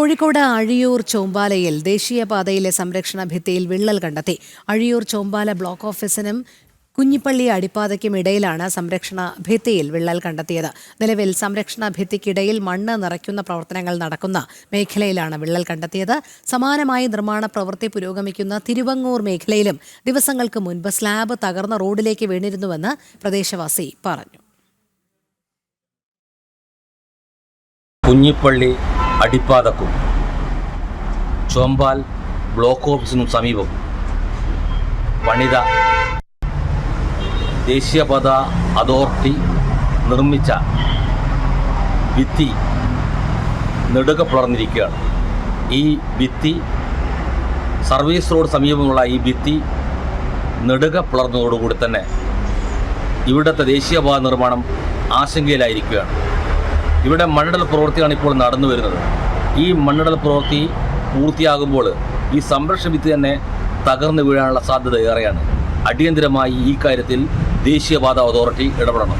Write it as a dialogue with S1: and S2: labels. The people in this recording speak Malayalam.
S1: കോഴിക്കോട് അഴിയൂർ ചോമ്പാലയിൽ ദേശീയപാതയിലെ സംരക്ഷണ ഭിത്തിയിൽ വിള്ളൽ കണ്ടെത്തി. അഴിയൂർ ചോമ്പാല ബ്ലോക്ക് ഓഫീസിനും കുഞ്ഞിപ്പള്ളി അടിപ്പാതയ്ക്കും ഇടയിലാണ് സംരക്ഷണ ഭിത്തിയിൽ വിള്ളൽ കണ്ടെത്തിയത്. നിലവിൽ സംരക്ഷണ ഭിത്തിക്കിടയിൽ മണ്ണ് നിറയ്ക്കുന്ന പ്രവർത്തനങ്ങൾ നടക്കുന്ന മേഖലയിലാണ് വിള്ളൽ കണ്ടെത്തിയത്. സമാനമായി നിർമ്മാണ പ്രവൃത്തി പുരോഗമിക്കുന്ന തിരുവങ്ങൂർ മേഖലയിലും ദിവസങ്ങൾക്ക് മുൻപ് സ്ലാബ് തകർന്ന റോഡിലേക്ക് വീണിരുന്നുവെന്ന് പ്രദേശവാസി പറഞ്ഞു.
S2: കുഞ്ഞിപ്പള്ളി അടിപ്പാതക്കും ചോമ്പാൽ ബ്ലോക്ക് ഓഫീസിനും സമീപം പണിത ദേശീയപാത അതോറിറ്റി നിർമ്മിച്ച ഭിത്തി നെടുക പിളർന്നിരിക്കുകയാണ്. ഈ ഭിത്തി സർവീസ് റോഡ് സമീപമുള്ള ഈ ഭിത്തി നെടുക പിളർന്നതോടുകൂടി തന്നെ ഇവിടുത്തെ ദേശീയപാത നിർമ്മാണം ആശങ്കയിലായിരിക്കുകയാണ്. ഇവിടെ മണ്ണിടൽ പ്രവൃത്തിയാണ് ഇപ്പോൾ നടന്നു വരുന്നത്. ഈ മണ്ണിടൽ പ്രവൃത്തി പൂർത്തിയാകുമ്പോൾ ഈ സംരക്ഷണ ഭിത്തി തന്നെ തകർന്നു വീഴാനുള്ള സാധ്യത ഏറെയാണ്. അടിയന്തരമായി ഈ കാര്യത്തിൽ ദേശീയപാത അതോറിറ്റി ഇടപെടണം.